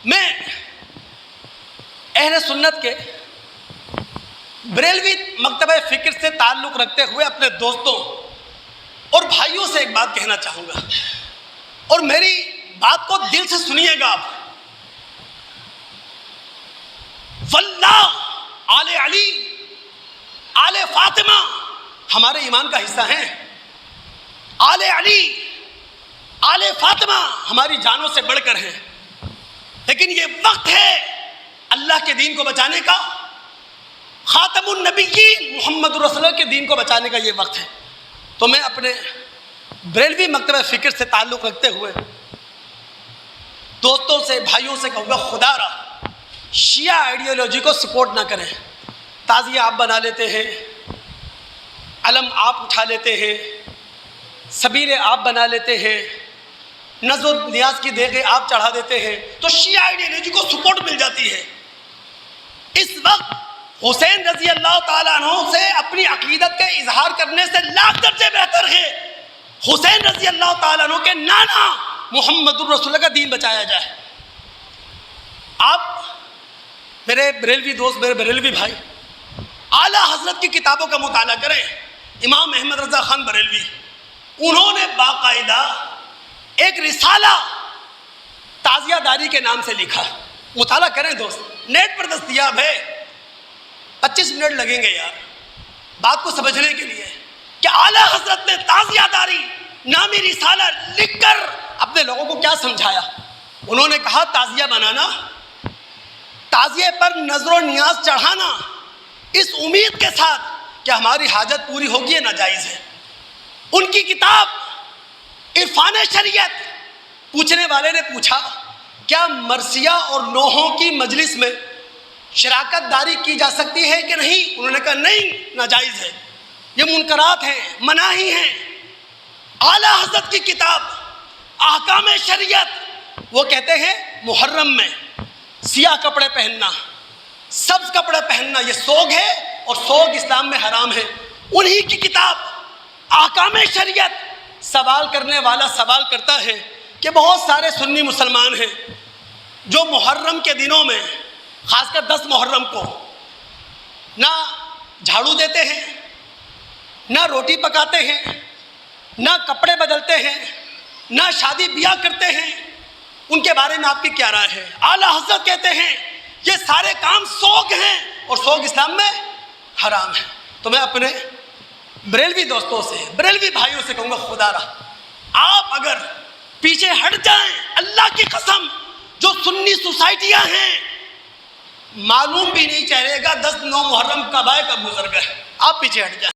میں اہل سنت کے بریلوی مکتبہ فکر سے تعلق رکھتے ہوئے اپنے دوستوں اور بھائیوں سے ایک بات کہنا چاہوں گا، اور میری بات کو دل سے سنیے گا آپ۔ واللہ آل علی، آل فاطمہ ہمارے ایمان کا حصہ ہیں۔ آل علی، آل فاطمہ ہماری جانوں سے بڑھ کر ہیں، لیکن یہ وقت ہے اللہ کے دین کو بچانے کا، خاتم النبیین محمد رسول اللہ کے دین کو بچانے کا یہ وقت ہے۔ تو میں اپنے بریلوی مکتبہ فکر سے تعلق رکھتے ہوئے دوستوں سے، بھائیوں سے کہوں گا، خدا را شیعہ آئیڈیالوجی کو سپورٹ نہ کریں۔ تعزیہ آپ بنا لیتے ہیں، علم آپ اٹھا لیتے ہیں، سبیل آپ بنا لیتے ہیں، نذر و نیاز کی دیگیں آپ چڑھا دیتے ہیں، تو شیعہ آئیڈیالوجی کو سپورٹ مل جاتی ہے۔ اس وقت حسین رضی اللہ تعالیٰ عنہ سے اپنی عقیدت کے اظہار کرنے سے لاکھ درجے بہتر ہے حسین رضی اللہ تعالیٰ عنہ کے نانا محمد الرسول کا دین بچایا جائے۔ آپ میرے بریلوی دوست، میرے بریلوی بھائی، اعلیٰ حضرت کی کتابوں کا مطالعہ کریں۔ امام احمد رضا خان بریلوی، انہوں نے باقاعدہ ایک رسالہ تعزیہ داری کے نام سے لکھا، مطالعہ کریں دوست، نیٹ پر دستیاب ہے۔ 25 منٹ لگیں گے یار بات کو سمجھنے کے لیے کہ اعلیٰ حضرت نے تعزیہ داری نامی رسالہ لکھ کر اپنے لوگوں کو کیا سمجھایا۔ انہوں نے کہا تعزیہ بنانا، تعزیے پر نذر و نیاز چڑھانا اس امید کے ساتھ کہ ہماری حاجت پوری ہوگی، یہ ناجائز ہے۔ ان کی کتاب عرفان شریعت، پوچھنے والے نے پوچھا کیا مرثیہ اور نوحوں کی مجلس میں شراکت داری کی جا سکتی ہے کہ نہیں؟ انہوں نے کہا نہیں، ناجائز ہے، یہ منکرات ہیں، مناہی ہیں۔ اعلیٰ حضرت کی کتاب احکام شریعت، وہ کہتے ہیں محرم میں سیاہ کپڑے پہننا، سبز کپڑے پہننا یہ سوگ ہے، اور سوگ اسلام میں حرام ہے۔ انہی کی کتاب احکام شریعت، سوال کرنے والا سوال کرتا ہے کہ بہت سارے سنی مسلمان ہیں جو محرم کے دنوں میں، خاص کر 10 محرم کو، نہ جھاڑو دیتے ہیں، نہ روٹی پکاتے ہیں، نہ کپڑے بدلتے ہیں، نہ شادی بیاہ کرتے ہیں، ان کے بارے میں آپ کی کیا رائے ہے؟ اعلیٰ حضرت کہتے ہیں یہ سارے کام سوگ ہیں، اور سوگ اسلام میں حرام ہے۔ تو میں اپنے بریلوی دوستوں سے، بریلوی بھائیوں سے کہوں گا، خدا را آپ اگر پیچھے ہٹ جائیں، اللہ کی قسم جو سنی سوسائٹیاں ہیں معلوم بھی نہیں چلے گا 10 9 محرم کب آئے کب گزر گئے، آپ پیچھے ہٹ جائیں۔